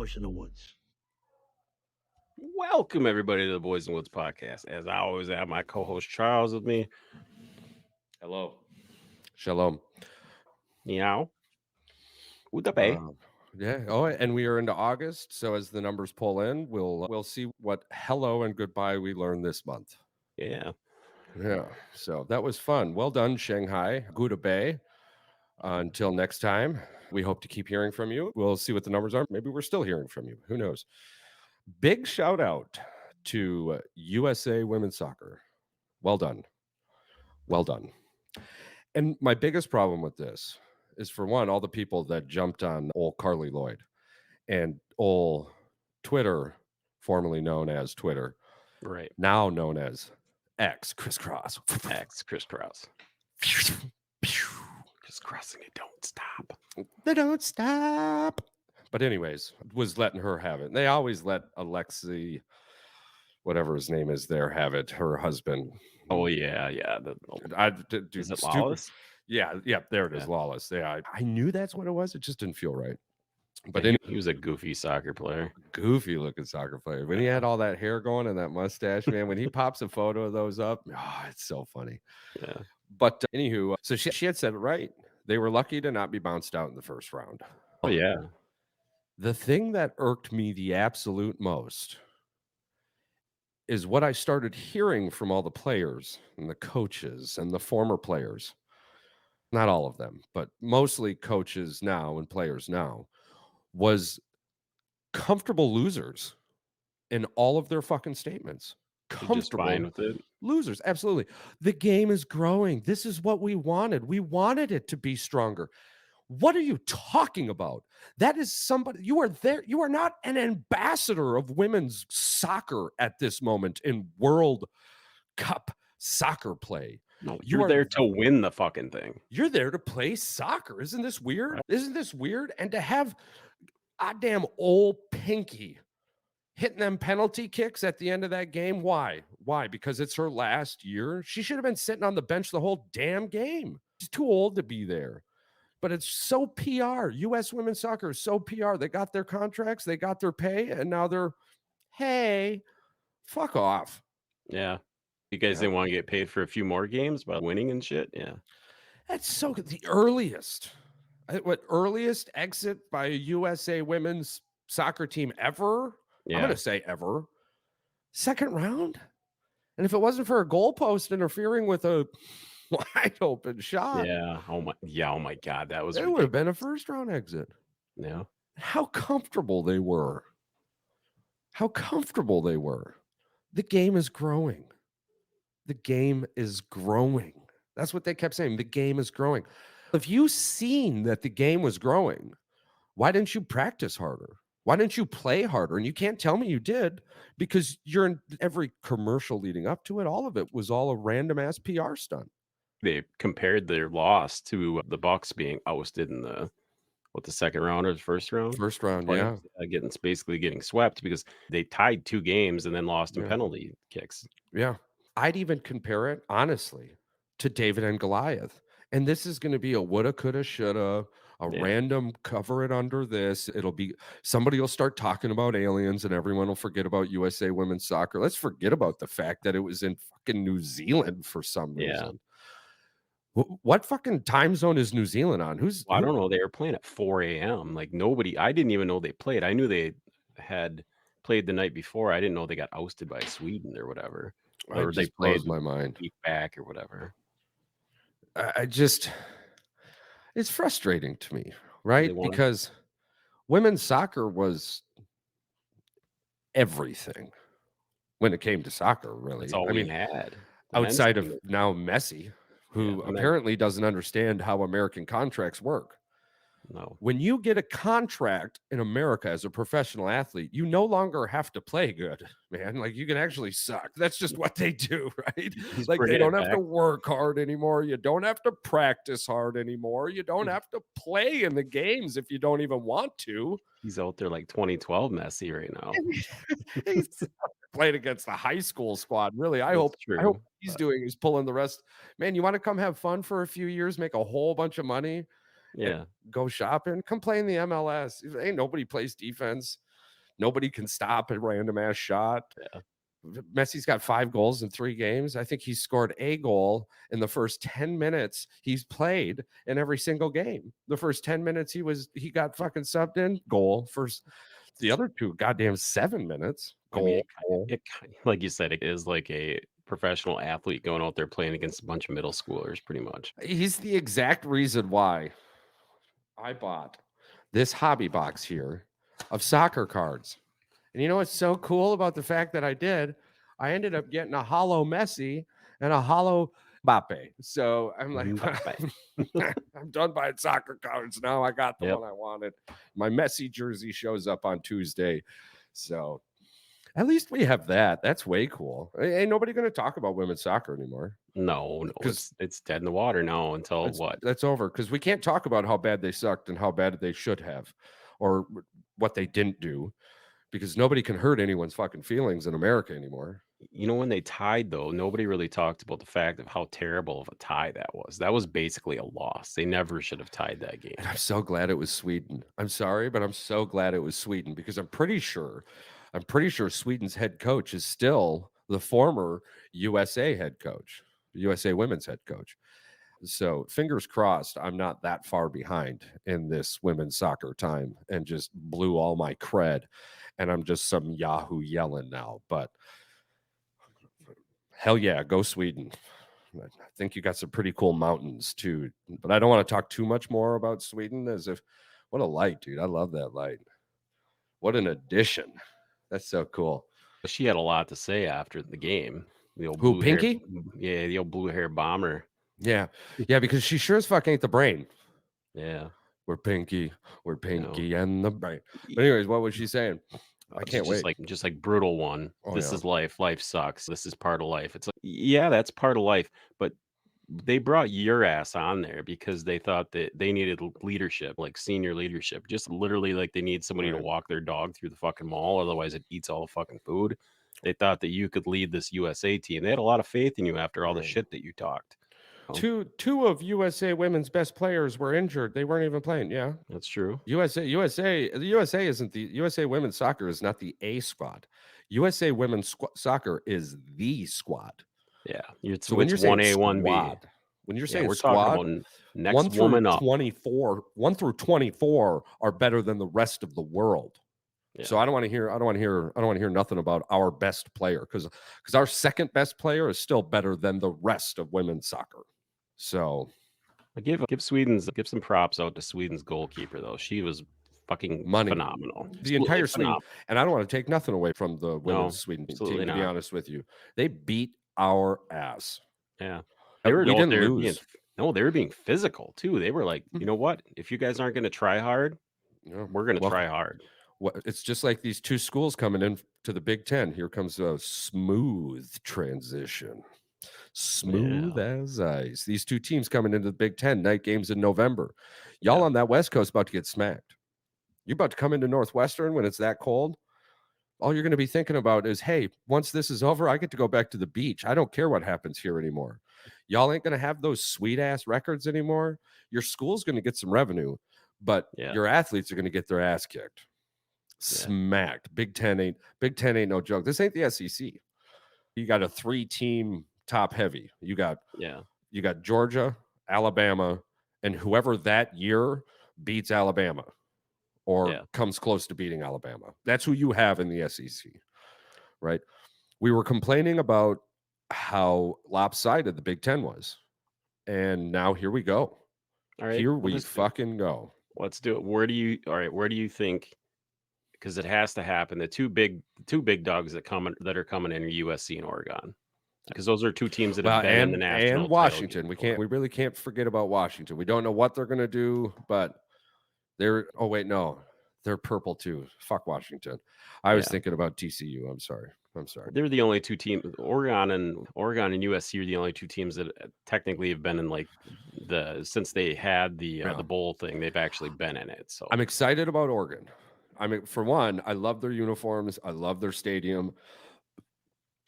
Boys in the Woods. Welcome everybody to the Boys and Woods podcast. As I always have my co-host Charles with me. Hello. Shalom. Meow. Udape. Uh, yeah. Oh, and we are into August. So as the numbers pull in, we'll see what hello and goodbye we learn this month. Yeah. Yeah. So that was fun. Well done, Shanghai. Goodbye. Until next time, we hope to keep hearing from you. We'll see what the numbers are. Maybe we're still hearing from you. Who knows? Big shout out to USA Women's Soccer. Well done. Well done. And my biggest problem with this is, for one, all the people that jumped on old Carly Lloyd and old Twitter, formerly known as Twitter, Right. now known as X, crisscross. X crisscross. Crisscrossing it don't stop. They don't stop. But anyways, was letting her have it. They always let Alexi, whatever his name is there, have it. Her husband. Oh yeah. Is it Lawless? Yeah, there it is, Lawless. Yeah, I knew that's what it was. It just didn't feel right. But Yeah, he was a goofy soccer player. Goofy looking soccer player. When he had all that hair going and that mustache, man, when he pops a photo of those up, it's so funny. Yeah. But anywho, so she had said it right. They were lucky to not be bounced out in the first round. Oh yeah. The thing that irked me the absolute most is what I started hearing from all the players and the coaches and the former players. Not all of them, but mostly coaches now and players now, was comfortable losers in all of their fucking statements. Comfortable fine with it. Losers. Absolutely. The game is growing. This is what we wanted. We wanted it to be stronger. What are you talking about? That is somebody, you are there. You are not an ambassador of women's soccer at this moment in World Cup soccer play. No, you're there to win the fucking thing. You're there to play soccer. Isn't this weird? Right. Isn't this weird? And to have goddamn old Pinky hitting them penalty kicks at the end of that game. Why? Because it's her last year. She should have been sitting on the bench the whole damn game. She's too old to be there. But it's so PR. U.S. women's soccer is so PR. They got their contracts, they got their pay, and now they're, hey, fuck off. Yeah. You guys didn't want to get paid for a few more games by winning and shit? Yeah. That's so good. The earliest exit by a USA women's soccer team ever? Yeah. I'm going to say ever. Second round? And if it wasn't for a goalpost interfering with a wide open shot. Yeah. Oh my God. That was it would have been a first round exit. Yeah. How comfortable they were. The game is growing. That's what they kept saying. The game is growing. If you seen that the game was growing, why didn't you practice harder? Why didn't you play harder? And you can't tell me you did, because you're in every commercial leading up to it. All of it was all a random ass PR stunt. They compared their loss to the Bucks being ousted in the second round or the first round? First round, yeah. Basically getting swept because they tied 2 games and then lost in penalty kicks. Yeah. I'd even compare it, honestly, to David and Goliath. And this is going to be a woulda, coulda, shoulda, random cover it under this. It'll be, somebody will start talking about aliens and everyone will forget about USA women's soccer. Let's forget about the fact that it was in fucking New Zealand for some reason. What fucking time zone is New Zealand on? I don't know. They were playing at 4 a.m. Like nobody, I didn't even know they played. I knew they had played the night before. I didn't know they got ousted by Sweden or whatever. Or they played my mind. Week back or whatever. It's frustrating to me, right? Because women's soccer was everything when it came to soccer, really. That's all we had. Outside of now Messi, who apparently doesn't understand how American contracts work. No. When you get a contract in America as a professional athlete, you no longer have to play good, man. Like, you can actually suck. That's just what they do, right? Like, they don't have to work hard anymore. You don't have to practice hard anymore. You don't have to play in the games if you don't even want to. He's out there like 2012 Messi right now. He's playing against the high school squad. Really, I hope he's doing is pulling the rest. Man, you want to come have fun for a few years, make a whole bunch of money? Yeah. Go shopping, come play in the MLS. Ain't nobody plays defense. Nobody can stop a random ass shot. Yeah. Messi's got 5 goals in 3 games. I think he scored a goal in the first 10 minutes he's played in every single game. The first 10 minutes he got fucking subbed in, goal. First the other 2 goddamn 7 minutes, I mean, goal, goal. it kind like you said, it is like a professional athlete going out there playing against a bunch of middle schoolers pretty much. He's the exact reason why I bought this hobby box here of soccer cards. And you know what's so cool about the fact that I did? I ended up getting a hollow Messi and a hollow Mbappe. So I'm like, Mbappe. I'm done buying soccer cards now. I got the Yep. one I wanted. My Messi jersey shows up on Tuesday. So at least we have that. That's way cool. Ain't nobody going to talk about women's soccer anymore No, because it's dead in the water now until what? that's over. Because we can't talk about how bad they sucked and how bad they should have, or what they didn't do, because nobody can hurt anyone's fucking feelings in America anymore. You know, when they tied though, nobody really talked about the fact of how terrible of a tie that was. That was basically a loss. They never should have tied that And game. I'm so glad it was Sweden. I'm sorry, but I'm so glad it was Sweden because I'm pretty sure Sweden's head coach is still the former USA head coach, USA women's head coach. So fingers crossed, I'm not that far behind in this women's soccer time and just blew all my cred. And I'm just some Yahoo yelling now. But hell yeah, go Sweden. I think you got some pretty cool mountains too. But I don't want to talk too much more about Sweden as if what a light, dude. I love that light. What an addition. That's so cool. She had a lot to say after the game. The old Who, blue hair, Pinky? yeah, the old blue hair bomber. Yeah. Yeah, because she sure as fuck ain't the brain. Yeah, We're Pinky. We're you know, Pinky and the brain. Y- But anyways, what was she saying? I she's can't wait. just like brutal one. Oh This yeah. is life. Life sucks. This is part of life. It's like, yeah, that's part of life. But they brought your ass on there because they thought that they needed leadership, like senior leadership. Just literally like they need somebody to Right. walk their dog through the fucking mall, otherwise it eats all the fucking food. They thought that you could lead this USA team. They had a lot of faith in you after all the Right. shit that you talked. Oh, Two of USA women's best players were injured. They weren't even playing. Yeah. that's true. The USA isn't the USA women's soccer is not the A squad. USA women's soccer is the squad. Yeah, So when it's you're one saying A, one B. squad, when you're Yeah, saying we're talking about squad, next woman up. 1 through 24 are better than the rest of the world. So Yeah, I don't want to hear nothing about our best player because our second best player is still better than the rest of women's soccer. So I give some props out to Sweden's goalkeeper though. She was fucking money, phenomenal, the absolutely entire Sweden, phenomenal. and I don't want to take nothing away from the women's No, Sweden absolutely team. To be not. honest with you, they beat our ass. Yeah. They were We out didn't there being lose. no, they were being physical too. They were like, "You Mhm. know what? If you guys aren't gonna try hard, Yeah. we're gonna Well, try hard." it's just like these two schools coming in to the Big Ten. Here comes a smooth transition. Smooth Yeah, as ice. These two teams coming into the Big Ten night games in November. Y'all yeah, on that West Coast about to get smacked. You're about to come into Northwestern when it's that cold. All you're going to be thinking about is, hey, once this is over, I get to go back to the beach. I don't care what happens here anymore. Y'all ain't going to have those sweet ass records anymore. Your school's going to get some revenue, but yeah, your athletes are going to get their ass kicked. yeah, Smacked. Big 10 ain't no joke. This ain't the SEC. You got a 3-team top heavy. yeah, You got Georgia, Alabama, and whoever that year beats Alabama or yeah. comes close to beating Alabama. That's who you have in the SEC, right? We were complaining about how lopsided the Big Ten was. And now here we go. All right, Here well, we fucking go. let's do it. Where do you think, because it has to happen, the two big dogs that are coming in are USC and Oregon. Because those are two teams that have Well, been in the and national title game Washington. before. We really can't forget about Washington. We don't know what they're gonna do, but they're oh wait, no, they're purple too. Fuck Washington. I was Yeah. thinking about TCU. I'm sorry. They're the only two teams. Oregon and USC are the only two teams that technically have been in like since they had Yeah. the bowl thing. They've actually been in it. So I'm excited about Oregon. I mean, for one, I love their uniforms. I love their stadium.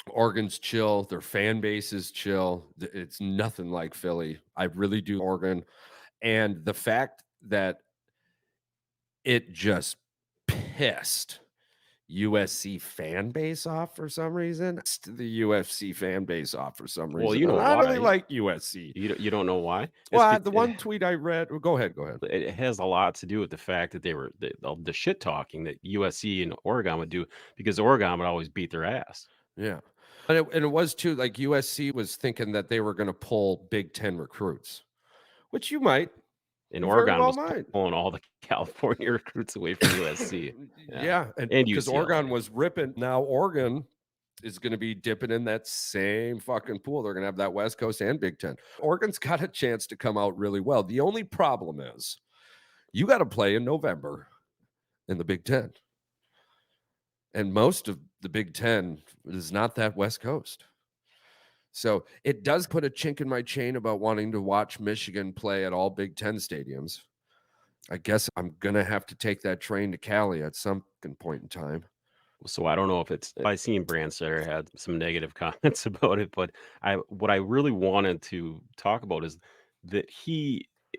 Oregon's chill. Their fan base is chill. It's nothing like Philly. I really do Oregon. And the fact that it just pissed USC fan base off for some reason. The UFC fan base off for some Well, reason. you know And I really why. like USC. You don't know why? It's Well, the because one tweet I read, well, go ahead, go ahead. it has a lot to do with the fact that they were the shit talking that USC and Oregon would do because Oregon would always beat their ass, Yeah. And it was too, like USC was thinking that they were going to pull Big Ten recruits, which you might, and you very Oregon well was might. pulling all the California recruits away from USC. Yeah, Yeah. And and because Oregon UCLA. was ripping, now Oregon is going to be dipping in that same fucking pool. They're going to have that West Coast and Big Ten. Oregon's got a chance to come out really well. The only problem is you got to play in November in the Big Ten. And most of the Big Ten is not that West Coast. So it does put a chink in my chain about wanting to watch Michigan play at all Big Ten stadiums. I guess I'm going to have to take that train to Cali at some point in time. So I don't know if it's I seen Brandstetter had some negative comments about it, but what I really wanted to talk about is that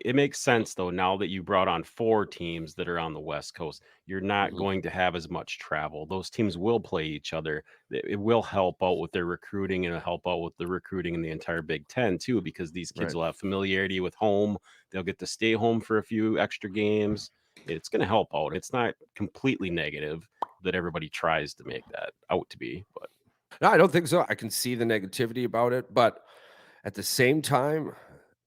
it makes sense though now that you brought on 4 teams that are on the West Coast. You're not Mhm. going to have as much travel. Those teams will play each other. It will help out with their recruiting and it'll help out with the recruiting in the entire Big Ten too, because these kids Right. will have familiarity with home. They'll get to stay home for a few extra games. It's going to help out. It's not completely negative that everybody tries to make that out to be, but No, I don't think so. I can see the negativity about it, but at the same time,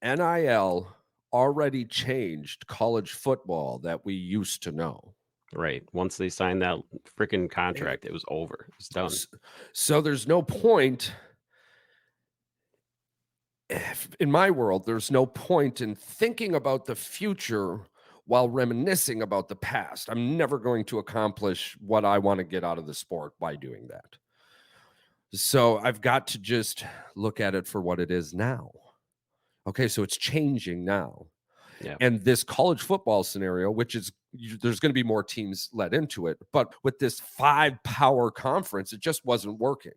NIL already changed college football that we used to know. right. Once they signed that freaking Eh, contract, it was over. It's done. s- So there's no point, in my world, there's no point in thinking about the future while reminiscing about the past. I'm never going to accomplish what I want to get out of the sport by doing that. So I've got to just look at it for what it is now. Okay, so it's changing now. Yeah. And this college football scenario, which is there's going to be more teams let into it, but with this 5 power conference, it just wasn't working.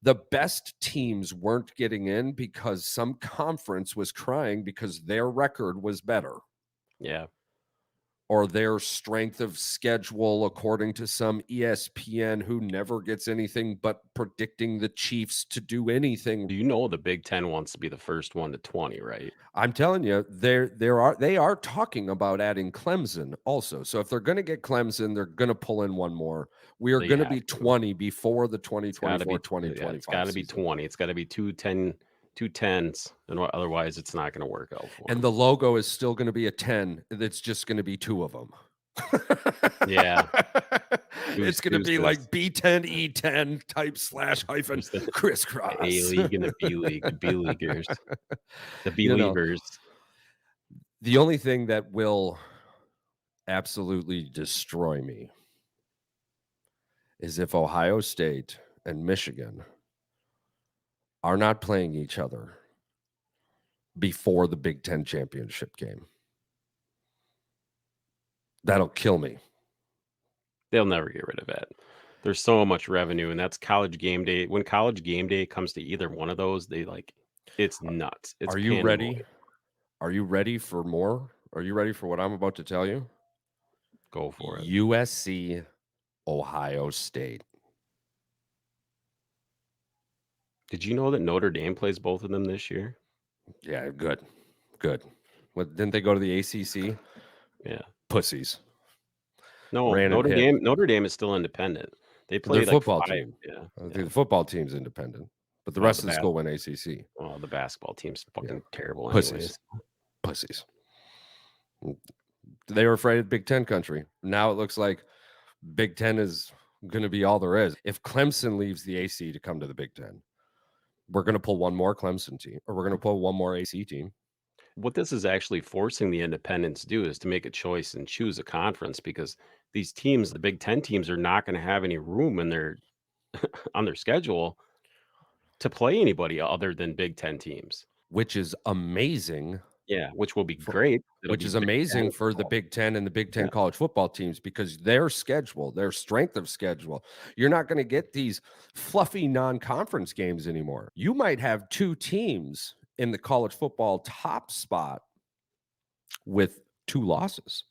The best teams weren't getting in because some conference was crying because their record was better Yeah. or their strength of schedule, according to some ESPN who never gets anything but predicting the Chiefs to do anything. Do you know the Big Ten wants to be the first one to 20, right? I'm telling you, they are talking about adding Clemson also. So if they're going to get Clemson, they're going to pull in one more. We are They going to have be to. 20 before the It's gotta be 2024-2025 season. 20. It's gotta be 2 tens, and otherwise it's not gonna work out for And them. the logo is still going to be a 10. That's just going to be 2 of them. Yeah. It's going to be Deuces. like B10 E10 type slash hyphen There's the A crisscross. League and the B League, the B Leaguers, the You know, Believers. the only thing that will absolutely destroy me is if Ohio State and Michigan are not playing each other before the Big Ten championship game. That'll kill me. They'll never get rid of it. There's so much revenue, and that's College Game Day. When College Game Day comes to either one of those, they like it's nuts. It's Are you ready? pandemonium. Are you ready for more? Are you ready for what I'm about to tell you? Go for it. USC, Ohio State. Did you know that Notre Dame plays both of them this year? Yeah, good. Good. What, didn't they go to the ACC? Yeah. Pussies. No, Ran and hit. Notre Dame is still independent. They Their play like football 5, team. yeah, I think yeah. the football team's independent, but the Oh, rest of the school went ACC. the basketball team's Yeah. fucking terrible Pussies. anyways. Pussies. They were afraid of Big Ten country. Now it looks like Big Ten is going to be all there is. If Clemson leaves the AC to come to the Big Ten, we're going to pull one more Clemson team, or we're going to pull one more AC team. What this is actually forcing the independents to do is to make a choice and choose a conference because these teams, the Big Ten teams, are not gonna have any room in their on their schedule to play anybody other than Big Ten teams. Which is amazing Yeah, which will be for great. It'll which be is Big amazing Ten for the football. Big Ten and the Big Yeah, Ten college football teams because their schedule, their strength of schedule, you're not going to get these fluffy non-conference games anymore. You might have 2 teams in the college football top spot with 2 losses.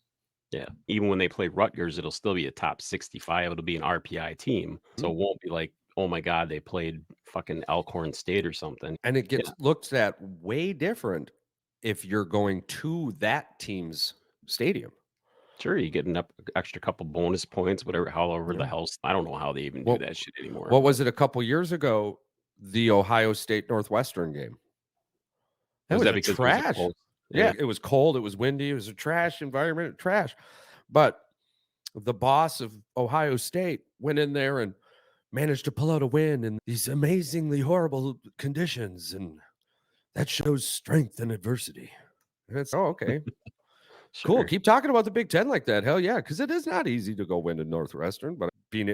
Yeah. Even when they play Rutgers, it'll still be a top 65. It'll be an RPI team. So Mm. it won't be like, oh my God, they played fucking Elkhorn State or something. And it Yeah. gets looked at way different if you're going to that team's stadium. Sure, you get an extra couple bonus points, whatever, however the Yeah. hell. I don't know how they even do What that shit anymore, what but was it a couple years ago? The Ohio State Northwestern game. That was was that a because it was a trash. close? Yeah, Yeah, it was cold, it was windy, it was a trash environment, trash. But the boss of Ohio State went in there and managed to pull out a win in these amazingly horrible conditions, and that shows strength in adversity. And it's, oh, okay. Cool. sure. Keep talking about the Big Ten like that. Hell yeah, because it is not easy to go win in Northwestern, but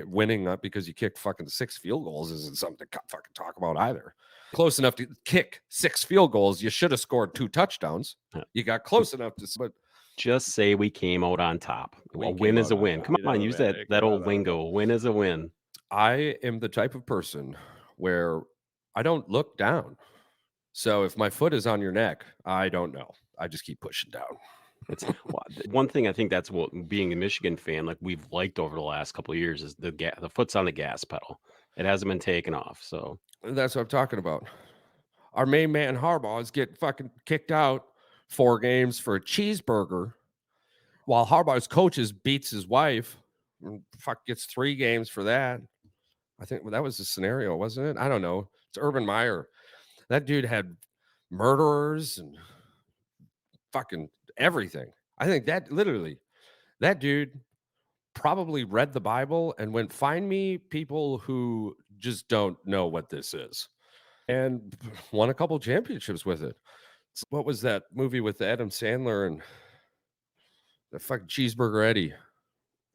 winning up because you kicked fucking 6 field goals isn't something to fucking talk about either. Close enough to kick 6 field goals. You should have scored 2 touchdowns. Uh, You got close enough to, but Just say we came out on top. A we win came is out a on win. top. Come You on, know, use man, that came out old on top. lingo. A win is a win. I am the type of person where I don't look down. So if my foot is on your neck, I don't know. I just keep pushing down. It's one thing I think that's what being a Michigan fan, like we've liked over the last couple of years, is the foot's on the gas pedal. It hasn't been taken off. So That's what I'm talking about. Our main man Harbaugh is getting fucking kicked out 4 games for a cheeseburger, while Harbaugh's coaches beats his wife. And fuck gets 3 games for that. I think that was the scenario, wasn't it? I don't know. It's Urban Meyer. That dude had murderers and fucking everything. I think that literally that dude probably read the Bible and went, find me people who just don't know what this is, and won a couple championships with it. What was that movie with Adam Sandler and the fucking Cheeseburger Eddie?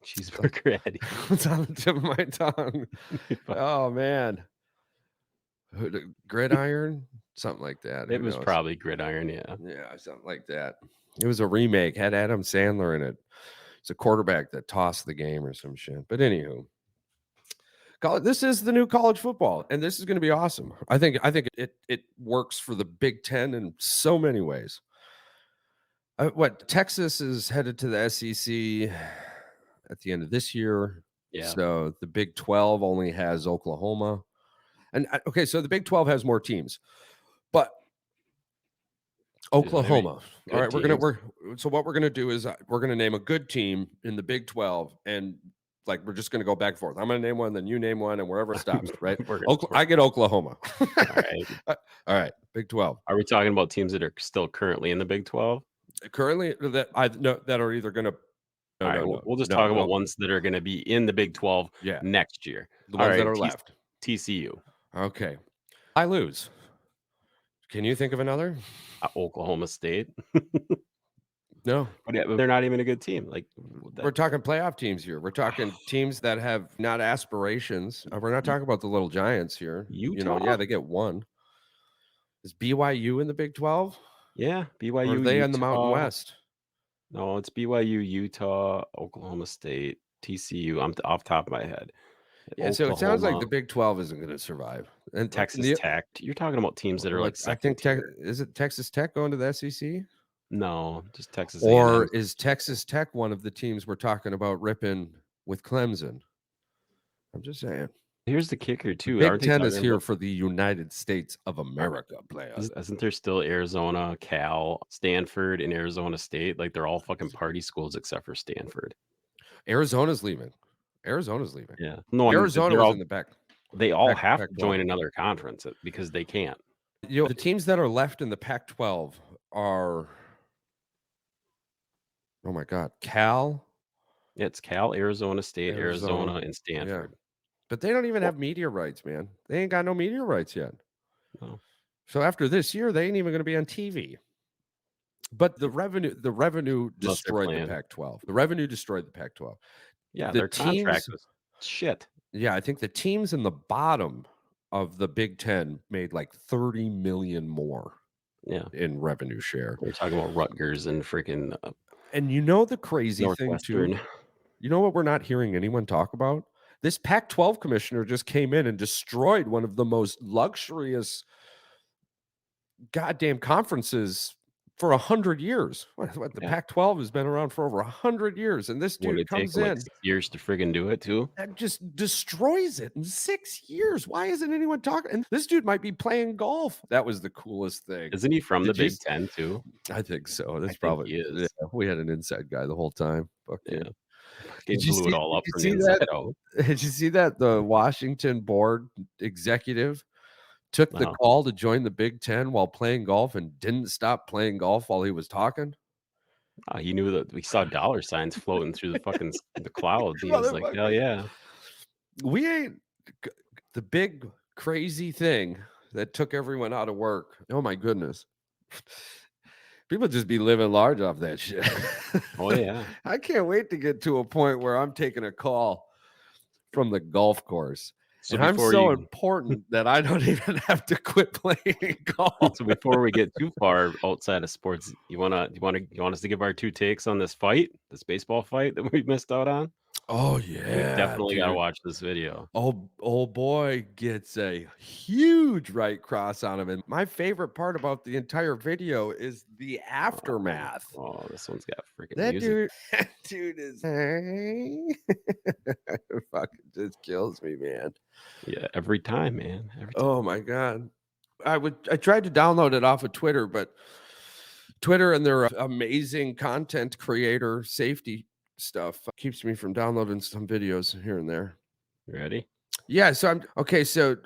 cheeseburger Eddie. It's on the tip of my tongue. Oh man, Gridiron, something like that. It Who was knows? probably Gridiron, yeah. Yeah, something like that. It was a remake, had Adam Sandler in it. It's a quarterback that tossed the game or some shit. But anywho, this is the new college football, and this is going to be awesome. I think it works for the Big Ten in so many ways. What Texas is headed to the SEC at the end of this year, Yeah. so the Big 12 only has Oklahoma, and okay, so the Big 12 has more teams, but Yeah, I mean, Oklahoma. All good right, teams. so what we're gonna do is we're gonna name a good team in the Big 12, and like we're just gonna go back and forth. I'm gonna name one, then you name one, and wherever it stops, right? I get Oklahoma. All right. All right, Big 12. Are we talking about teams that are still currently in the Big 12? Currently, that I know that are either gonna All no, right, no, no, we'll just no, talk about no. ones that are gonna be in the Big 12 Yeah, next year. the All ones that right, are left. TCU, Okay, I lose. Can you think of another? Oklahoma State. No. But yeah, but they're not even a good team. Like We're that. talking playoff teams here. We're talking teams that have not aspirations. We're not talking about the little giants here. You know, Utah? yeah, they get one. Is BYU in the Big 12? Yeah, Or are BYU, they in the Mountain Utah. West? No, it's BYU, Utah, Oklahoma State, TCU. I'm off top of my head. Yeah, so it sounds like Oklahoma, the Big 12 isn't going to survive. And Texas the Tech. You're talking about teams that are like like I second think tier. Is it Texas Tech going to the SEC? No, just Texas Or A&M. is Texas Tech one of the teams we're talking about ripping with Clemson? I'm just saying. Here's the kicker The too. Big Aren't they 10 is talking here about for the United States of America, players. isn't there still Arizona, Cal, Stanford, and Arizona State? Like they're all fucking party schools except for Stanford. Arizona's leaving. Arizona's leaving. Yeah. No, Arizona they're was all in the back they all have to Pac-12. join another conference because they can't. You know, the teams that are left in the Pac-12 are, oh my God, Cal, It's Cal, Arizona State, Arizona, Arizona. and Yeah. Stanford. But they don't even Well, have media rights, man. They ain't got no media rights yet. no. So after this year, they ain't even going to be on TV. But the revenue Unless they're destroyed the playing. Pac-12. The revenue destroyed the Pac-12. Yeah, The their contract teams, was shit. yeah, I think the teams in the bottom of the Big 10 made like 30 million more Yeah. in revenue share. We're talking about Rutgers and freaking And you know the crazy thing too? Northwestern. You know what we're not hearing anyone talk about? This Pac-12 commissioner just came in and destroyed one of the most luxurious goddamn conferences for 100 years. What the Yeah. Pac-12 has been around for over 100 years, and this What did dude it take comes him, like, in 6 years to friggin' do it too? and just destroys it in 6 years. Why isn't anyone talking? And this dude might be playing golf. That was the coolest thing. Isn't he from the Did you Big Ten too? I think so. I That's think probably he yeah, is. we had an inside guy the whole time. Yeah. Fucking Fucking blew it all did up you from the see that? inside out. Did you see that the Washington board executive took the Wow. call to join the Big Ten while playing golf and didn't stop playing golf while he was talking? He knew that we saw dollar signs floating through the fucking the clouds. He was like, "Hell Motherfucker. yeah." We ain't g the big crazy thing that took everyone out of work. Oh my goodness. People just be living large off that shit. Oh, yeah. I can't wait to get to a point where I'm taking a call from the golf course, So and I'm before so you important that I don't even have to quit playing golf. so before we get too far outside of sports, you want us to give our 2 takes on this fight, this baseball fight that we missed out on? Oh, We yeah, definitely gotta dude. watch this video. Old boy gets a huge right cross on him, and my favorite part about the entire video is the Oh, aftermath. oh, this one's got freaking That music. dude that dude is fucking just kills me, man. Yeah, every time, man, every time. Oh my god. I tried to download it off of Twitter, but Twitter and their amazing content creator safety stuff keeps me from downloading some videos here and there. You ready? Yeah, so I'm okay, so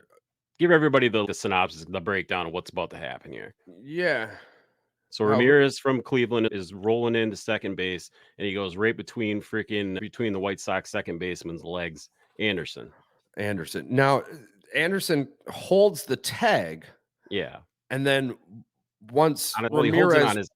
Give everybody the synopsis, the breakdown of what's about to happen here. yeah. So How Ramirez from Cleveland is rolling into second base, and he goes right between the White Sox second baseman's legs. Anderson. Anderson. Now, Anderson holds the tag, Yeah. and then once He holds it Ramirez on his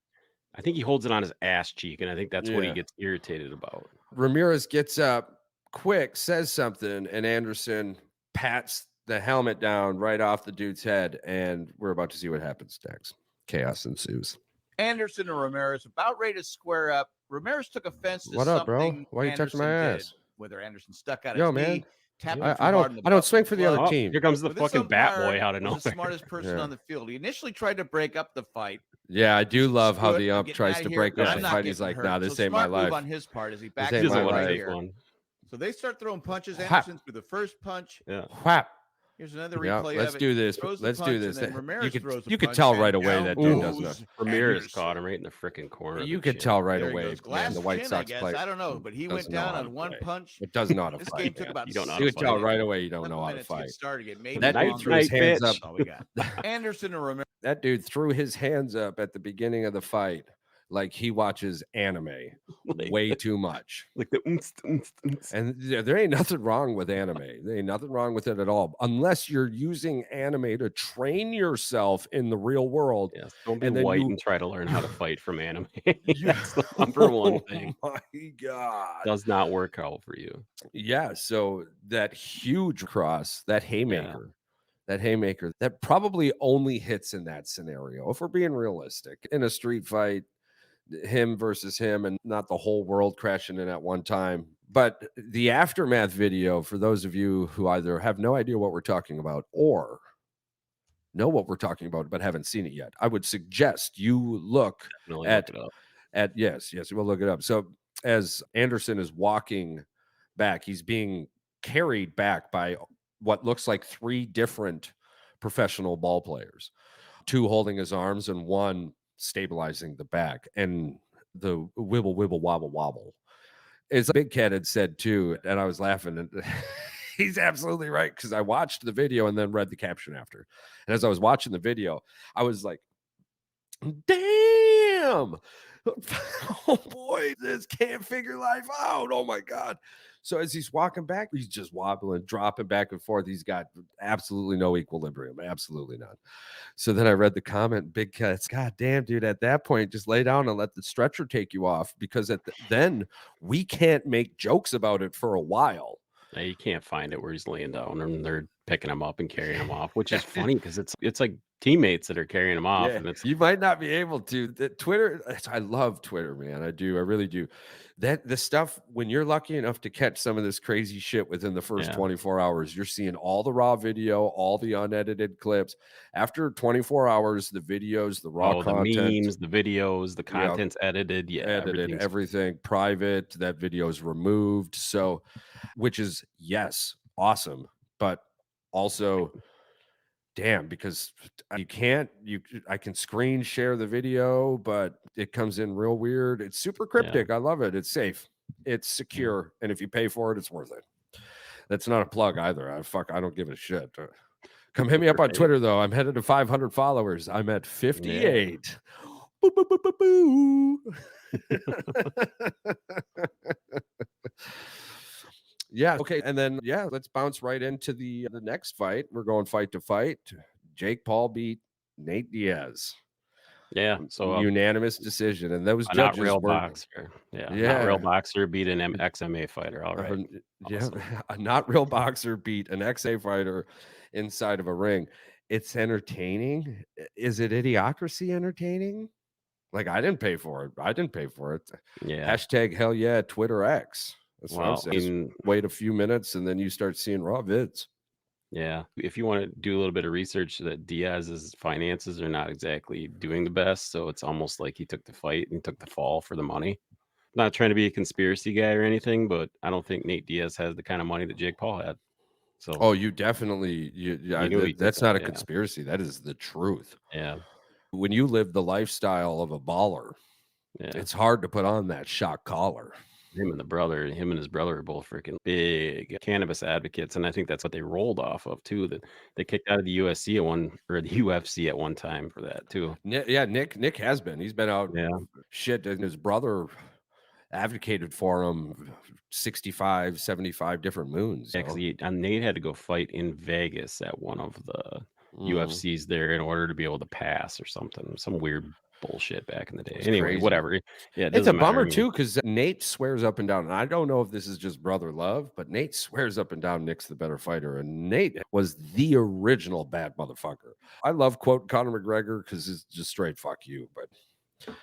I think he holds it on his ass cheek, and I think that's what he yeah, gets irritated about. Ramirez gets up quick, says something, and Anderson pats the helmet down right off the dude's head, and we're about to see what happens next. Chaos ensues. Anderson and Ramirez about ready to square up. Ramirez took offense to What up, bro? something Why you touching my Anderson did, ass? whether Anderson stuck out Yo, his man. knee, tapped Yeah. him too I hard in the don't butt swing with for the the other glove. Oh, team. here comes the But this fucking bat umpire boy out of was the nowhere. smartest person Yeah. on the field. He initially tried to break up the fight. Yeah, I do love how Stood, the "I'm ump getting tries outta to here, break but up I'm the not fight. He's getting like, hurt." "Nah, this So ain't my smart move life. on his part as he This backs ain't He him my doesn't up want to right life." take here. one. So they start throwing punches. Whap. Anderson through the first punch. Yeah. Whap. Here's another Yeah, replay let's of it. do this. Throws the Let's do punch, this. and then Ramirez throws a You could punch, tell and right away down that dude doesn't goes know. Ramirez caught Anderson. him right in the freaking corner of You the could chin. tell right There he away, goes. man, Glass the White chin, I Sox guess. player I don't know, but he went doesn't know down how on to one fight. punch. It doesn't know how to This fight, game took man. about You don't know how You to could tell fight. right away you don't couple know how to minutes to fight. get started. It maybe That dude longer. threw his Night, hands bitch. up. That's all we got. Anderson and Ramirez. That dude threw his hands up at the beginning of the fight like he watches anime Like way too much. like the oomst, oomst, oomst. And there ain't nothing wrong with anime. There ain't nothing wrong with it at all, unless you're using anime to train yourself in the real world. Yes, don't be And then white you and try to learn how to fight from anime. you That's the number one thing. Oh my god. Does not work out for you. Yeah, so that huge cross, that Yeah. haymaker, that probably only hits in that scenario. If we're being realistic, in a street fight, him versus him, and not the whole world crashing in at one time. But the aftermath video, for those of you who either have no idea what we're talking about or know what we're talking about but haven't seen it yet, I would suggest you look Definitely at look it up. yes, we'll look it up. So as Anderson is walking back, he's being carried back by what looks like 3 different professional ball players, 2 holding his arms and 1 stabilizing the back, and the wibble wibble wobble wobble. As Big Cat had said too, and I was laughing, and he's absolutely right, because I watched the video and then read the caption after. And as I was watching the video, I was like, damn. Oh boy, this can't figure life out. Oh my god. So as he's walking back, he's just wobbling, dropping back and forth. He's got absolutely no equilibrium. Absolutely none. So then I read the comment, Big Cat's, God damn, dude, at that point, just lay down and let the stretcher take you off, because then we can't make jokes about it for a while. Yeah, you can't find it where he's laying down, and they're picking them up and carrying them off, which is funny because it's like teammates that are carrying them off, Yeah, and it's you might not be able to. Twitter, I love Twitter, man. I do. I really do. That the stuff when you're lucky enough to catch some of this crazy shit within the first yeah. 24 hours, you're seeing all the raw video, all the unedited clips. After 24 hours, the videos, the raw Oh, the content, memes, the videos, the yeah, content's edited. Yeah, edited, everything's everything private. That video is removed. So, which is yes, awesome, but also damn, because you can't I can screen share the video, but it comes in real weird. It's super yeah. cryptic. I love it. It's safe. It's secure. And if you pay for it, it's worth it. That's not a plug either. I don't give a shit. Come hit me up on Right. Twitter though. I'm headed to 500 followers. I'm at Yeah. 58. Boo, boo, boo, boo, boo. Yeah. Okay. And then let's bounce right into the next fight. We're going fight to fight. Jake Paul beat Nate Diaz. Yeah. So Unanimous decision, and those a not judges real were boxer. Yeah. Not real boxer beat an XMA fighter. All right. yeah, Awesome. a not real boxer beat an XA fighter inside of a ring. It's entertaining. Is it idiocracy entertaining? Like I didn't pay for it. I didn't pay for it. Yeah. Hashtag hell yeah, Twitter X. That's what I'm Well, I saying. mean, Just wait a few minutes and then you start seeing raw vids. yeah. If you want to do a little bit of research, that Diaz's finances are not exactly doing the best. So it's almost like he took the fight and took the fall for the money. Not trying to be a conspiracy guy or anything, but I don't think Nate Diaz has the kind of money that Jake Paul had. So Oh, you definitely knew he took that's that. not a Yeah. conspiracy. That is the truth. Yeah. When you live the lifestyle of a baller, Yeah. it's hard to put on that shock collar. Him and his brother are both freaking big cannabis advocates, and I think that's what they rolled off of too. That they kicked out of the USC the UFC at one time for that too. Yeah, Nick has been. He's been out Yeah. shit, and his brother advocated for him 65, 75 different moons. Yeah, because Nate had to go fight in Vegas at one of the UFCs there in order to be able to pass or something. Some weird bullshit back in the day. It's Anyway, crazy. whatever. Yeah, It's a bummer too, because Nate swears up and down, and I don't know if this is just brother love, but Nate swears up and down Nick's the better fighter, and Nate was the original bad motherfucker. I love quote Conor McGregor because it's just straight fuck you, but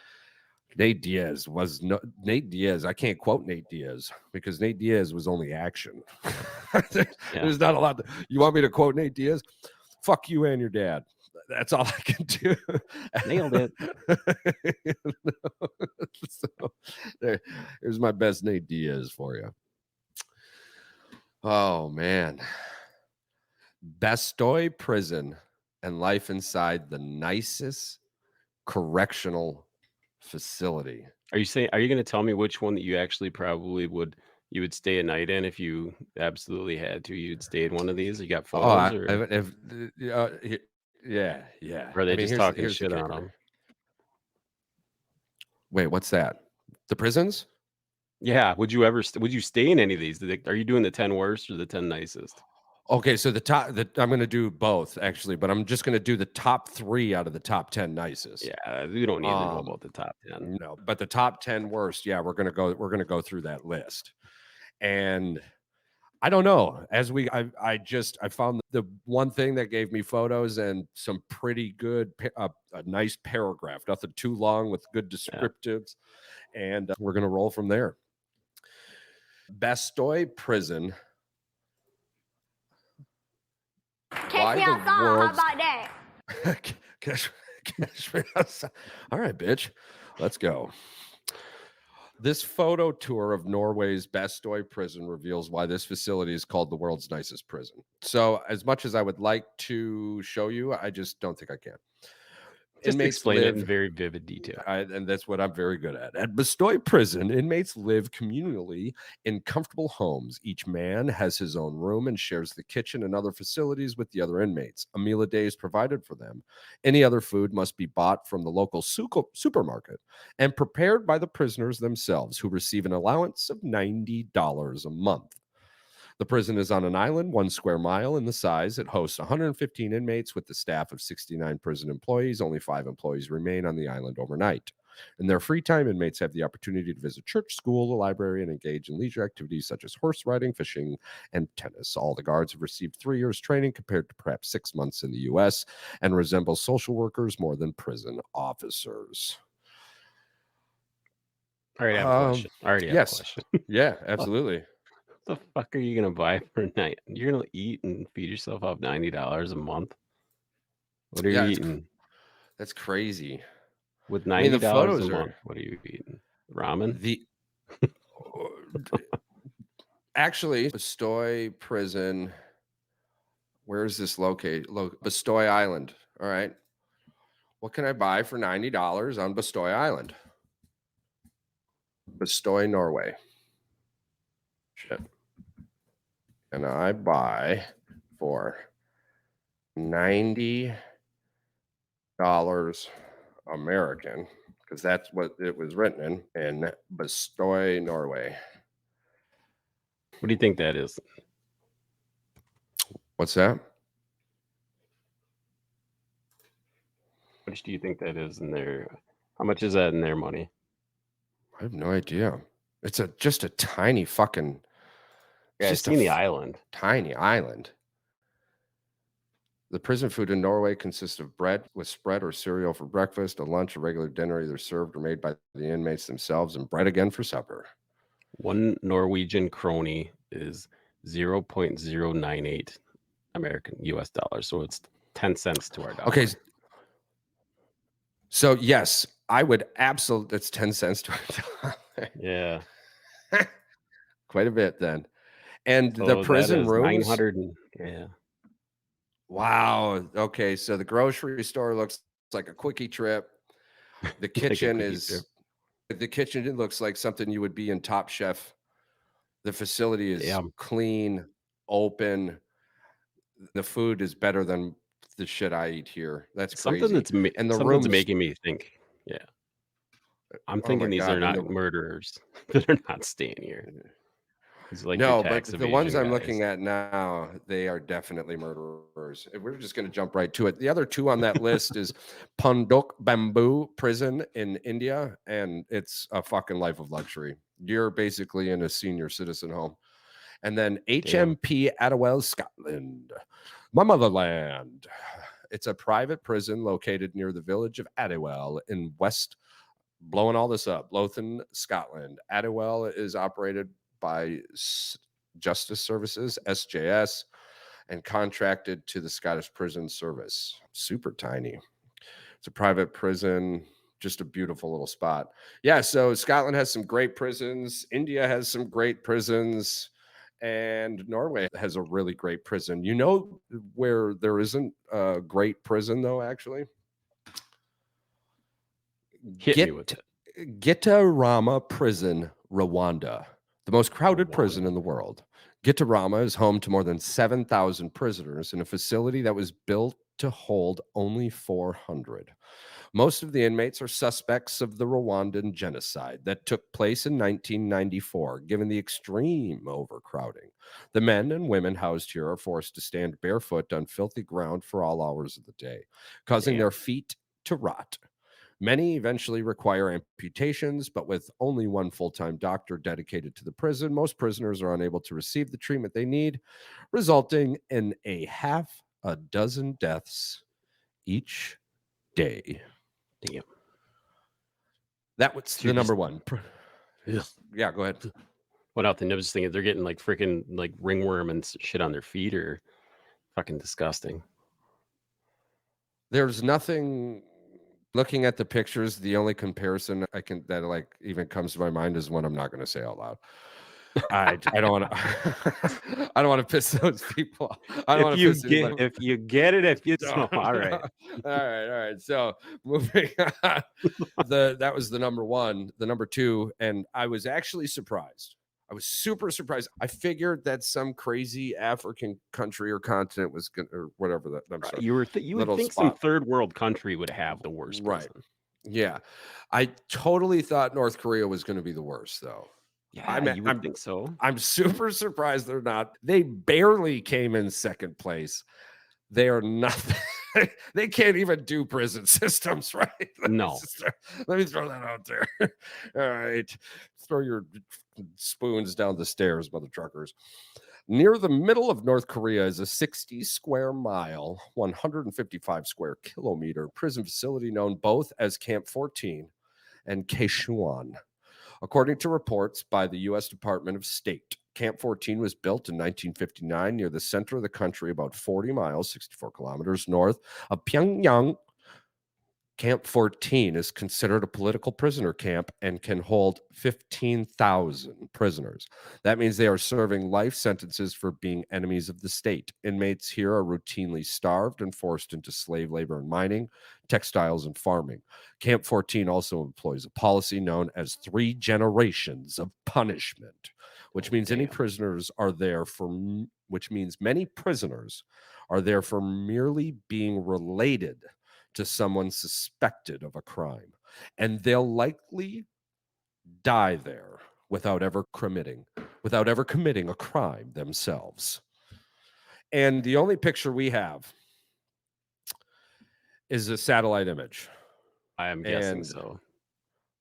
Nate Diaz was no Nate Diaz. I can't quote Nate Diaz because Nate Diaz was only action. There's not a lot. You want me to quote Nate Diaz? Fuck you and your dad. That's all I can do. Nailed it. So, here's my best Nate Diaz for you. Oh man. Bastoy prison and life inside the nicest correctional facility. Are you going to tell me which one that you actually probably would stay a night in if you absolutely had to? You'd stay in one of these? You got photos? Yeah. Or are they just talking here's shit the on kicker. them? Wait, what's that? The prisons? Yeah. Would you stay in any of these? Are you doing the 10 worst or the 10 nicest? Okay, so I'm going to do both actually, but I'm just going to do the top 3 out of the top 10 nicest. Yeah, we don't need to know about the top 10. No, but the top 10 worst, yeah, we're going to go through that list. And I don't know. I found the one thing that gave me photos and some pretty good, a nice paragraph, nothing too long with good descriptives. Yeah. And we're going to roll from there. Bastoy prison. Catch me outside. How about that? Catch me outside. All right, bitch. Let's go. This photo tour of Norway's Bastoy prison reveals why this facility is called the world's nicest prison. So as much as I would like to show you, I just don't think I can. Just explain it in very vivid detail. And that's what I'm very good at. At Bastoy Prison, inmates live communally in comfortable homes. Each man has his own room and shares the kitchen and other facilities with the other inmates. A meal a day is provided for them. Any other food must be bought from the local supermarket and prepared by the prisoners themselves, who receive an allowance of $90 a month. The prison is on an island, 1 square mile in the size. It hosts 115 inmates with the staff of 69 prison employees. Only 5 employees remain on the island overnight. In their free time, inmates have the opportunity to visit church, school, the library, and engage in leisure activities such as horse riding, fishing, and tennis. All the guards have received 3 years training compared to perhaps 6 months in the U.S. and resemble social workers more than prison officers. I already have a question. I already have a Yes. question. Yeah, absolutely. What the fuck are you gonna buy for a night? You're gonna eat and feed yourself off $90 a month. What are you eating That's crazy. with I mean, the $90 a photos are month? What are you eating? Ramen? Actually, Bastoy Prison. Where is this located? Bastoy Island. All right. What can I buy for $90 on Bastoy Island? Bastoy, Norway. Shit. And I buy for $90 American, because that's what it was written in Bastoy, Norway. What do you think that is? What's that? How much do you think that is in their? How much is that in their money? I have no idea. It's just a tiny fucking. Yeah, I've seen the island. Tiny island. The prison food in Norway consists of bread with spread or cereal for breakfast, a lunch, a regular dinner, either served or made by the inmates themselves, and bread again for supper. 1 Norwegian krone is 0.098 American US dollars. So it's 10 cents to our dollar. Okay. So yes, I would absolutely. That's 10 cents to our dollar. Yeah. Quite a bit then. And So the prison rooms. 900. Yeah. Wow. Okay. So the grocery store looks like a quickie trip. The kitchen the kitchen, it looks like something you would be in Top Chef. The facility is clean, open. The food is better than the shit I eat here. That's crazy. And the room's making me think. Yeah. I'm thinking these are not murderers that are not staying here. Like no, but the ones I'm looking at now, they are definitely murderers. We're just going to jump right to it. The other two on that list is Pondok Bamboo Prison in India, and it's a fucking life of luxury. You're basically in a senior citizen home. And then HMP Adderwell, Scotland, my motherland. It's a private prison located near the village of Adderwell in West, blowing all this up, Lothian, Scotland. Adderwell is operated by Justice Services, SJS, and contracted to the Scottish Prison Service. Super tiny. It's a private prison, just a beautiful little spot. Yeah, so Scotland has some great prisons. India has some great prisons. And Norway has a really great prison. You know where there isn't a great prison, though, actually? Hit me with it. Gitarama Prison, Rwanda. The most crowded prison in the world. Gitarama is home to more than 7,000 prisoners in a facility that was built to hold only 400. Most of the inmates are suspects of the Rwandan genocide that took place in 1994, given the extreme overcrowding. The men and women housed here are forced to stand barefoot on filthy ground for all hours of the day, causing their feet to rot. Many eventually require amputations, but with only one full-time doctor dedicated to the prison, most prisoners are unable to receive the treatment they need, resulting in half a dozen deaths each day. Damn. That was the number one. Yeah, go ahead. What else? I was just thinking they're getting like freaking like ringworm and shit on their feet, or fucking disgusting. There's nothing. Looking at the pictures, the only comparison that like even comes to my mind is one I'm not going to say out loud. I don't want to. I don't want to piss those people off. I don't want to piss anybody. If you get it, if you don't. All right. All right. So moving on. That was the number one. The number two, and I was actually surprised. I was super surprised. I figured that some crazy African country or continent was going or whatever that. I'm sorry. You would think some third world country would have the worst. Right. Yeah. I totally thought North Korea was going to be the worst, though. Yeah, you would think so. I'm super surprised they're not. They barely came in second place. They are nothing. They can't even do prison systems, right? No. Let me throw that out there. All right. Throw your spoons down the stairs, mother truckers. Near the middle of North Korea is a 60 square mile, 155 square kilometer prison facility known both as Camp 14 and Kaeshuan. According to reports by the U.S. Department of State, Camp 14 was built in 1959 near the center of the country, about 40 miles, 64 kilometers north of Pyongyang. Camp 14 is considered a political prisoner camp and can hold 15,000 prisoners. That means they are serving life sentences for being enemies of the state. Inmates here are routinely starved and forced into slave labor in mining, textiles, and farming. Camp 14 also employs a policy known as 3 generations of punishment, which means many prisoners are there for merely being related to someone suspected of a crime, and they'll likely die there without ever committing a crime themselves. And the only picture we have is a satellite image. I am guessing so.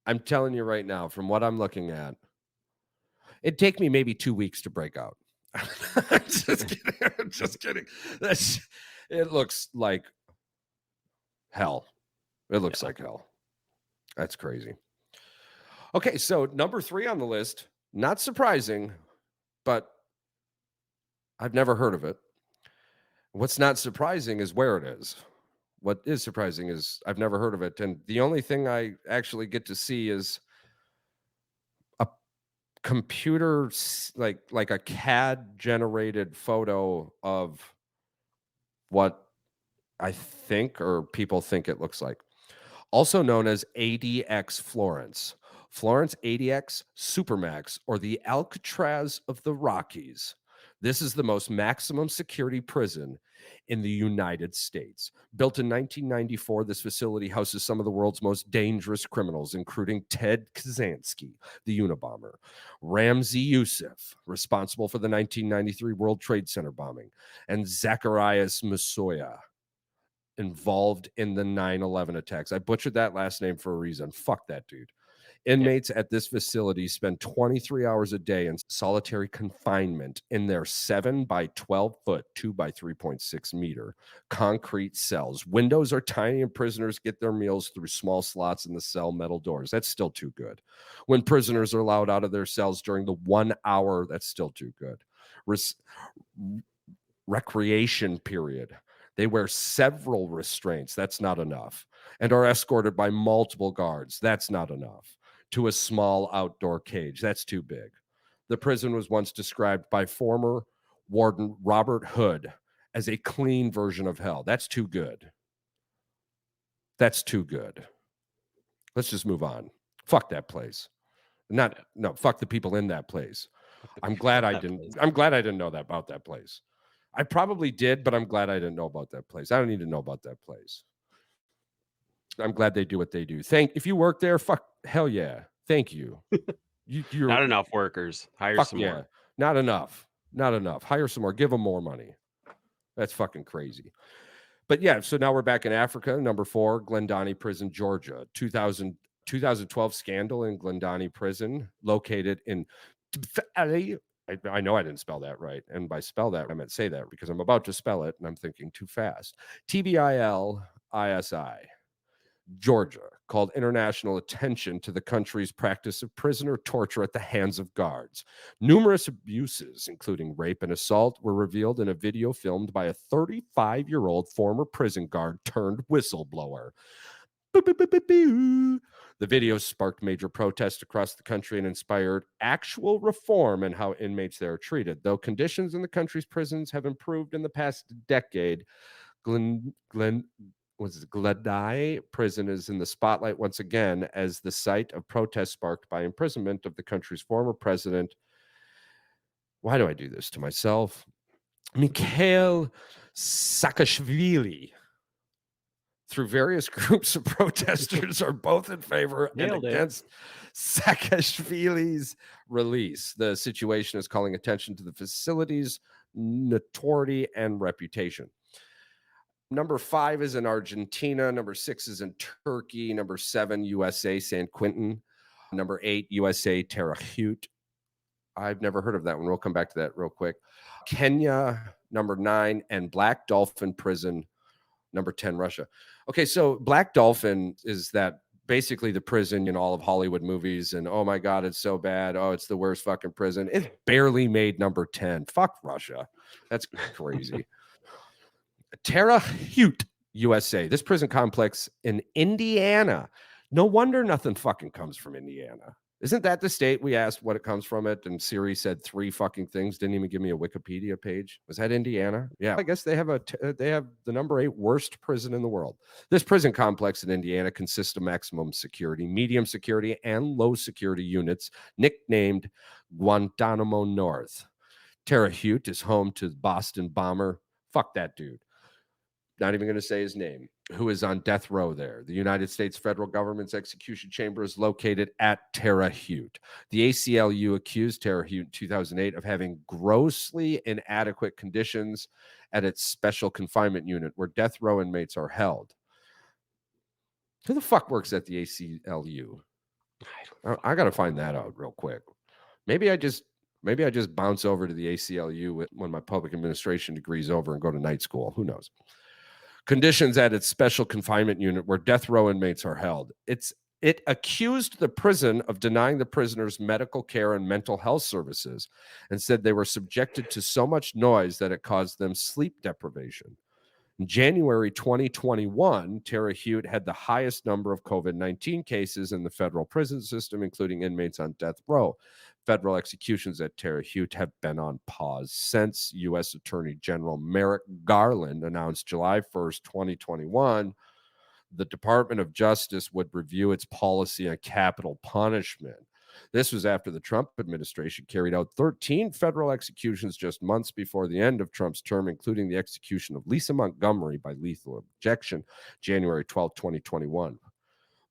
I'm telling you right now, from what I'm looking at, it'd take me maybe 2 weeks to break out. Just kidding. Just kidding. It looks like hell. It looks like hell. That's crazy. Okay, so number 3 on the list, not surprising, but I've never heard of it. What's not surprising is where it is. What is surprising is I've never heard of it. And the only thing I actually get to see is a computer, like a CAD generated photo of what I think or people think it looks like. Also known as ADX Florence. Florence ADX Supermax, or the Alcatraz of the Rockies. This is the most maximum security prison in the United States. Built in 1994, this facility houses some of the world's most dangerous criminals, including Ted Kaczynski, the Unabomber, Ramzi Youssef, responsible for the 1993 World Trade Center bombing, and Zacharias Masoya, involved in the 9/11 attacks. I butchered that last name for a reason. Fuck that dude. Inmates at this facility spend 23 hours a day in solitary confinement in their 7 by 12 foot, 2 by 3.6 meter concrete cells. Windows are tiny and prisoners get their meals through small slots in the cell metal doors. That's still too good. When prisoners are allowed out of their cells during the 1 hour, that's still too good. Recreation period. They wear several restraints. That's not enough. And are escorted by multiple guards. That's not enough. To a small outdoor cage. That's too big. The prison was once described by former warden Robert Hood as a clean version of hell. That's too good. That's too good. Let's just move on. Fuck that place. Fuck the people in that place. I'm glad I didn't know that about that place. I probably did, but I'm glad I didn't know about that place. I don't need to know about that place. I'm glad they do what they do. If you work there, hell yeah. Thank you. You're not enough workers. Hire some more. Not enough. Hire some more. Give them more money. That's fucking crazy. But yeah, so now we're back in Africa. Number 4, Glendani Prison, Georgia. 2012 scandal in Glendani Prison, located in I know I didn't spell that right. And by spell that, I meant say that because I'm about to spell it and I'm thinking too fast. TBILISI, Georgia, called international attention to the country's practice of prisoner torture at the hands of guards. Numerous abuses, including rape and assault, were revealed in a video filmed by a 35-year-old former prison guard turned whistleblower. The video sparked major protests across the country and inspired actual reform in how inmates there are treated. Though conditions in the country's prisons have improved in the past decade, Glendai Prison is in the spotlight once again as the site of protests sparked by imprisonment of the country's former president. Why do I do this to myself? Mikhail Saakashvili. Through various groups of protesters are both in favor and against Saakashvili's release. The situation is calling attention to the facility's notoriety and reputation. Number 5 is in Argentina. Number 6 is in Turkey. Number 7, USA, San Quentin. Number 8, USA, Tarahute. I've never heard of that one. We'll come back to that real quick. Kenya, number 9, and Black Dolphin Prison, number 10, Russia. Okay, so Black Dolphin is that basically the prison in all of Hollywood movies, and oh my God, it's so bad. Oh, it's the worst fucking prison. It barely made number 10. Fuck Russia. That's crazy. Tarahute, USA. This prison complex in Indiana. No wonder nothing fucking comes from Indiana. Isn't that the state we asked what it comes from it? And Siri said 3 fucking things. Didn't even give me a Wikipedia page. Was that Indiana? Yeah. I guess they have the number 8 worst prison in the world. This prison complex in Indiana consists of maximum security, medium security, and low security units, nicknamed Guantanamo North. Tarahute is home to Boston bomber. Fuck that dude. Not even going to say his name, who is on death row there. The United States federal government's execution chamber is located at Tarahute. The ACLU accused Tarahute in 2008 of having grossly inadequate conditions at its special confinement unit where death row inmates are held. Who the fuck works at the ACLU? I got to find that out real quick. Maybe I just bounce over to the ACLU when my public administration degree is over and go to night school. Who knows? Conditions at its special confinement unit where death row inmates are held. It accused the prison of denying the prisoners medical care and mental health services and said they were subjected to so much noise that it caused them sleep deprivation. In January 2021, Tarahute had the highest number of COVID-19 cases in the federal prison system, including inmates on death row. Federal executions at Tarahute have been on pause since U.S. Attorney General Merrick Garland announced July 1st, 2021, the Department of Justice would review its policy on capital punishment. This was after the Trump administration carried out 13 federal executions just months before the end of Trump's term, including the execution of Lisa Montgomery by lethal injection, January 12, 2021.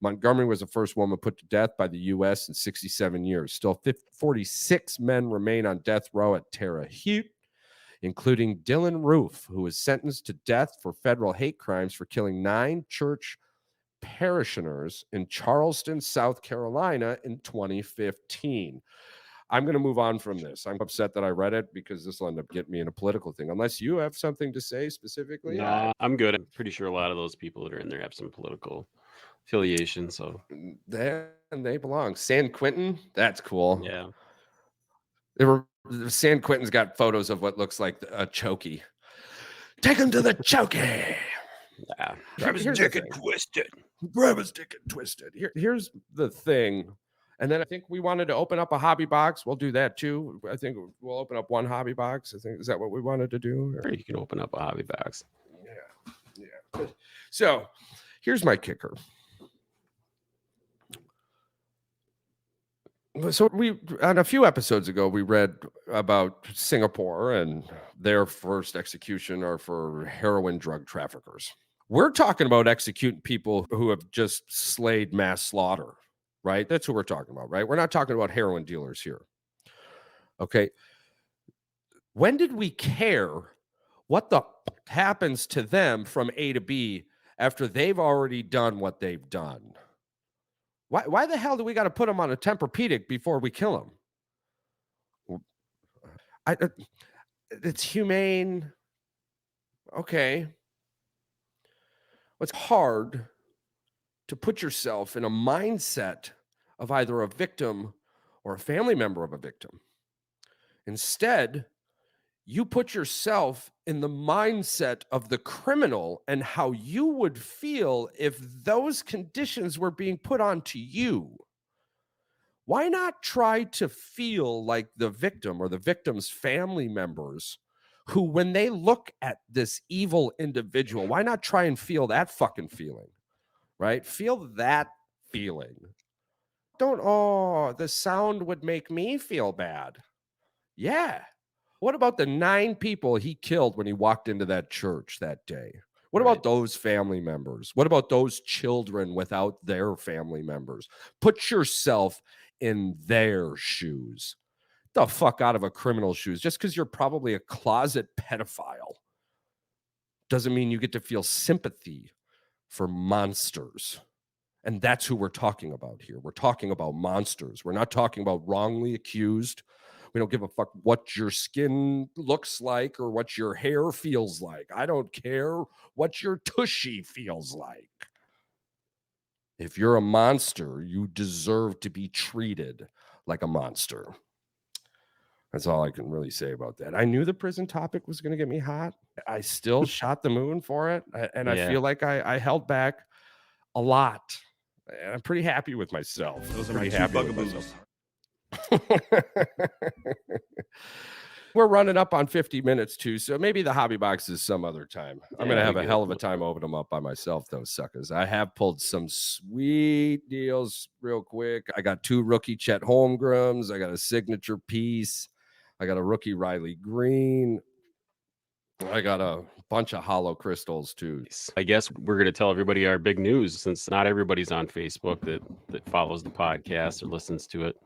Montgomery was the first woman put to death by the U.S. in 67 years. Still 46 men remain on death row at Tarahute, including Dylan Roof, who was sentenced to death for federal hate crimes for killing 9 church parishioners in Charleston, South Carolina in 2015. I'm going to move on from this. I'm upset that I read it because this will end up getting me in a political thing. Unless you have something to say specifically. No, I'm good. I'm pretty sure a lot of those people that are in there have some political affiliation. So they belong. San Quentin, that's cool. Yeah. San Quentin's got photos of what looks like a chokey. Take him to the chokey. Yeah. Grab his dick and twisted. Grab his dick and twisted. Here's the thing. And then I think we wanted to open up a hobby box. We'll do that too. I think we'll open up one hobby box. I think, is that what we wanted to do? Or you can open up a hobby box. Yeah. So here's my kicker. So on a few episodes ago, we read about Singapore and their first execution are for heroin drug traffickers. We're talking about executing people who have just slayed mass slaughter, right? That's what we're talking about, right? We're not talking about heroin dealers here. Okay. When did we care what the happens to them from A to B after they've already done what they've done? Why the hell do we got to put them on a Tempur-Pedic before we kill them? It's humane. Okay. It's hard to put yourself in a mindset of either a victim or a family member of a victim. Instead, you put yourself in the mindset of the criminal and how you would feel if those conditions were being put onto you. Why not try to feel like the victim or the victim's family members who, when they look at this evil individual, why not try and feel that fucking feeling, right? Feel that feeling. The sound would make me feel bad. Yeah. What about the 9 people he killed when he walked into that church that day? What about those family members? What about those children without their family members? Put yourself in their shoes. Get the fuck out of a criminal's shoes just because you're probably a closet pedophile. doesn't mean you get to feel sympathy for monsters. And that's who we're talking about here. We're talking about monsters. We're not talking about wrongly accused. We don't give a fuck what your skin looks like or what your hair feels like. I don't care what your tushy feels like. If you're a monster, you deserve to be treated like a monster. That's all I can really say about that. I knew the prison topic was going to get me hot. I still shot the moon for it. And I feel like I held back a lot. And I'm pretty happy with myself. Those are my two bugaboos. We're running up on 50 minutes too, so maybe the hobby box is some other time. I'm going to have a hell of a time opening them up by myself, those suckers. I have pulled some sweet deals real quick. I got 2 rookie Chet Holmgrens. I got a signature piece. I got a rookie Riley Green. I got a bunch of hollow crystals too. I guess we're going to tell everybody our big news, since not everybody's on Facebook that follows the podcast or listens to it.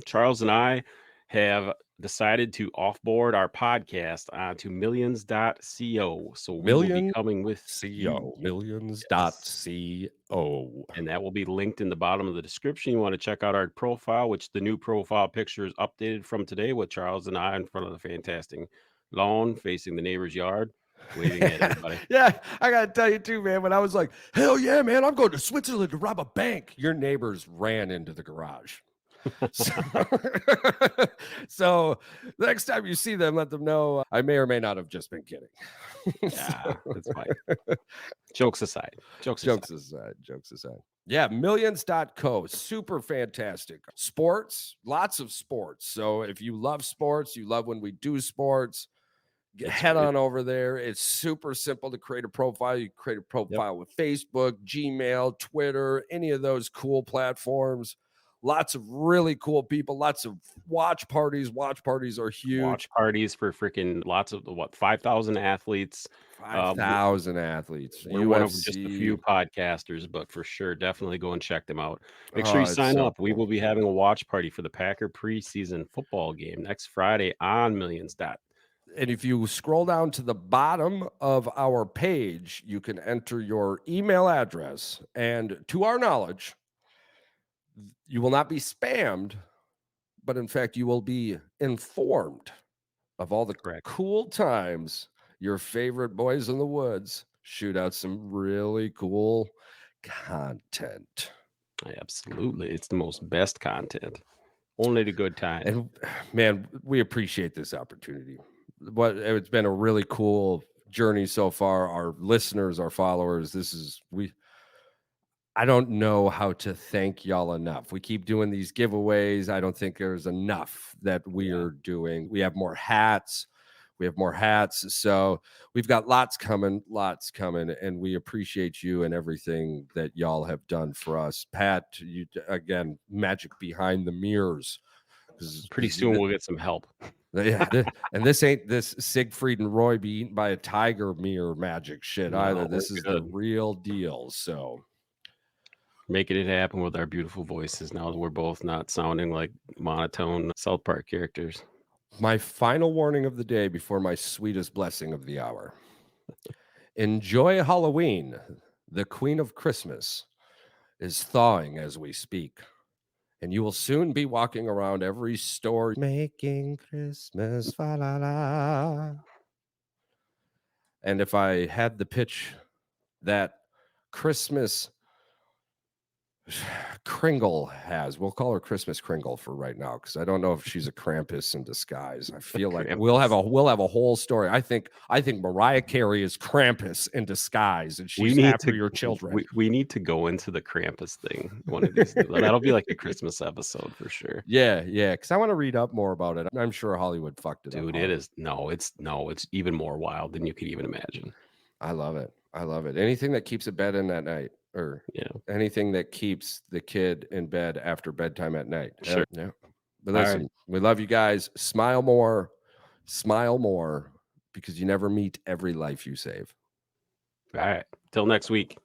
Charles and I have decided to offboard our podcast onto millions.co. So we will be coming with CO, millions.co. And that will be linked in the bottom of the description. You want to check out our profile, which the new profile picture is updated from today with Charles and I in front of the fantastic lawn facing the neighbor's yard. Waving at everybody. Yeah, I gotta tell you too, man. When I was like, hell yeah, man, I'm going to Switzerland to rob a bank. Your neighbors ran into the garage. So next time you see them, let them know I may or may not have just been kidding. Yeah, that's fine. Jokes aside. Jokes aside. Yeah, millions.co. Super fantastic. Sports, lots of sports. So if you love sports, you love when we do sports, head on over there. It's super simple to create a profile. You create a profile with Facebook, Gmail, Twitter, any of those cool platforms. Lots of really cool people, lots of watch parties. Watch parties are huge. Watch parties for freaking lots of 5,000 athletes. 5,000 athletes. We're one of just a few podcasters, but for sure, definitely go and check them out. Make sure you sign up. Cool. We will be having a watch party for the Packer preseason football game next Friday on Millions. And if you scroll down to the bottom of our page, you can enter your email address. And to our knowledge, you will not be spammed, but in fact, you will be informed of all the cool times your favorite boys in the woods shoot out some really cool content. Absolutely. It's the most best content. Only the good time. And man, we appreciate this opportunity. It's been a really cool journey so far. Our listeners, our followers, I don't know how to thank y'all enough. We keep doing these giveaways. I don't think there's enough that we are doing. We have more hats. So we've got lots coming. And we appreciate you and everything that y'all have done for us. Pat, you again, magic behind the mirrors. Pretty soon we'll get some help. Yeah, and this ain't this Siegfried and Roy be eaten by a tiger mirror magic shit either. This is the real deal. So making it happen with our beautiful voices now that we're both not sounding like monotone South Park characters. My final warning of the day before my sweetest blessing of the hour. Enjoy Halloween. The Queen of Christmas is thawing as we speak. And you will soon be walking around every store making Christmas, fa la la. And if I had the pitch that Christmas Kringle has, we'll call her Christmas Kringle for right now, because I don't know if she's a Krampus in disguise. I feel like we'll have a whole story. I think Mariah Carey is Krampus in disguise, and she's after your children. We need to go into the Krampus thing one of these. That'll be like a Christmas episode for sure. Yeah, because I want to read up more about it. I'm sure Hollywood fucked it up. Dude, it is it's even more wild than you could even imagine. I love it. Anything that keeps a bed in that night. Or anything that keeps the kid in bed after bedtime at night. Sure. Yeah. But listen, we love you guys. Smile more, because you never meet every life you save. All right. Till next week.